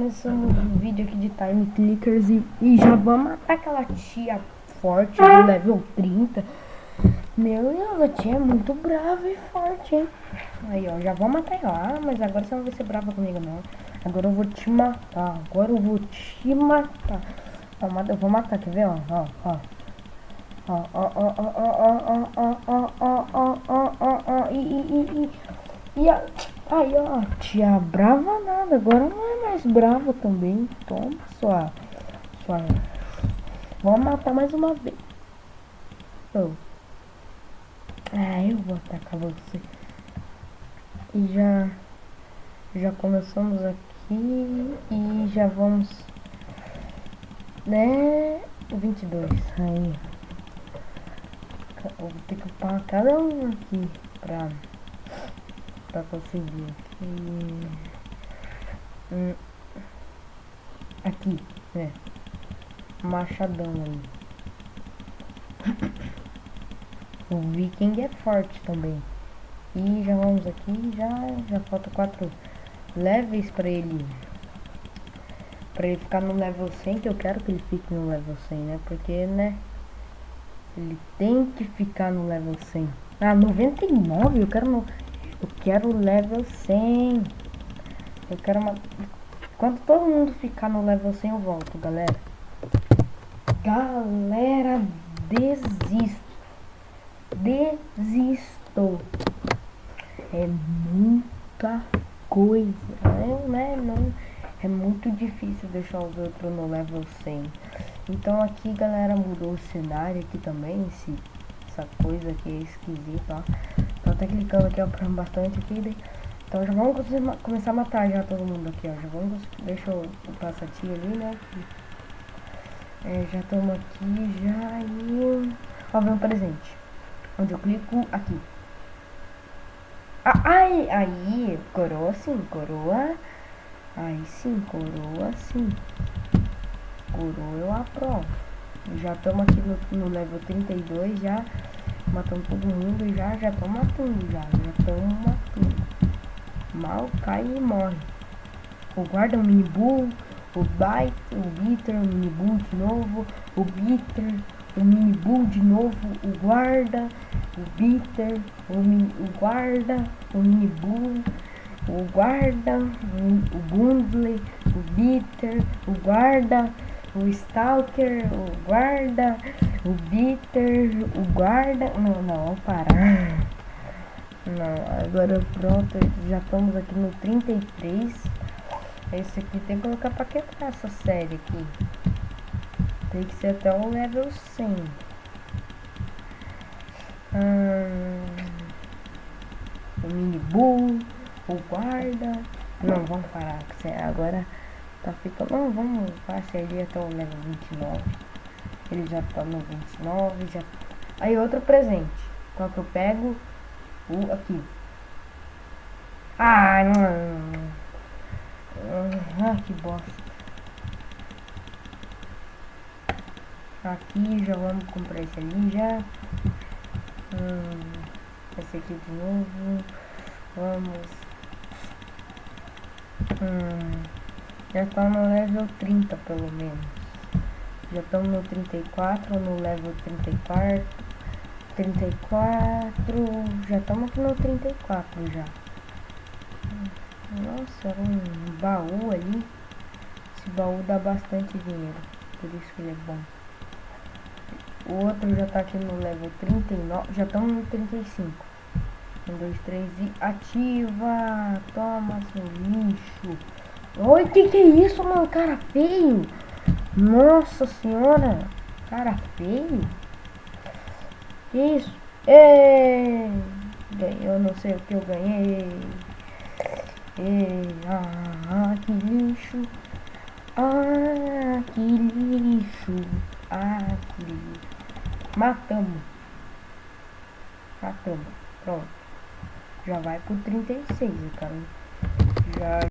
começamos um vídeo aqui de Time Clickers e já vamos matar aquela tia forte do level 30. Meu Deus, a tia é muito brava e forte, hein? Aí, ó, já vou matar ela. Ah, mas agora você não vai ser brava comigo, não. Agora eu vou te matar. Agora eu vou te matar. Ó, eu vou matar, quer ver? Ó, ó, ó. Ó, ó, ó, ó, ó, ó, ó, ó, ó, ó, ó, ó, e aí, ó, tia brava nada, agora não é mais brava também. Toma, sua. Vamos matar mais uma vez. Oh. Ah, eu vou atacar você. E já começamos aqui e já vamos, né? 22. Aí. Eu vou ter que upar cada um aqui pra conseguir. Aqui, né? Machadão aí. O Viking é forte também. E já vamos aqui, já falta 4 levels pra ele ficar no level 100, que eu quero que ele fique no level 100, né? Porque, né? Ele tem que ficar no level 100. Ah, 99, eu quero level 100. Eu quero uma... Quando todo mundo ficar no level 100 eu volto, galera. Galera, desisto. É muita coisa, né? Não, é muito difícil deixar os outros no level 100. Então aqui, galera, mudou o cenário aqui também, essa coisa aqui é esquisita, ó. Tô até clicando aqui, ó, bastante aqui. Então já vamos começar a matar já todo mundo aqui, ó. Já vamos, deixa eu passar a tia ali, né? Já estamos aqui, já e... Ó, vem um presente. Onde eu clico aqui. Aí, coroa sim, coroa. Aí sim, coroa sim. Coroa eu aprovo. Já estamos aqui no level 32, já matando todo mundo e já estamos matando, já estamos matando. Mal cai e morre. O guarda, o mini bull, o bite, o bitter, o mini bull de novo, o bitter, o mini bull de novo, o guarda, o bitter, o guarda, o mini bull, o guarda, o bundle, o bitter, o guarda, o stalker, o guarda, o bitter, o guarda. Não, vamos parar. Não, agora pronto, já estamos aqui no 33. Esse aqui tem que colocar pra quebrar essa série aqui. Tem que ser até o level 100. O mini bull, o guarda. Não, vamos parar. Agora tá ficando. Não, vamos passar ali até o level 29. Ele já tá no 29. Já... Aí outro presente. Qual que eu pego? O aqui. Ah, não. Que bosta. Aqui já vamos comprar esse ali já. Esse aqui de novo. Vamos. Já estamos no level 30 pelo menos. Já estamos no 34, no level 34. 34. Já estamos aqui no 34 já. Nossa, um baú ali. Esse baú dá bastante dinheiro, por isso que ele é bom. O outro já tá aqui no level 39. Já estamos no 35. 1, 2, 3 e ativa. Toma, seu lixo. Oi, que é isso, mano? Cara feio. Nossa senhora. Cara feio. Que isso? Eu não sei o que eu ganhei. Que lixo. Que lixo. Que lixo. Matamos. Pronto. Já vai pro 36, cara. Já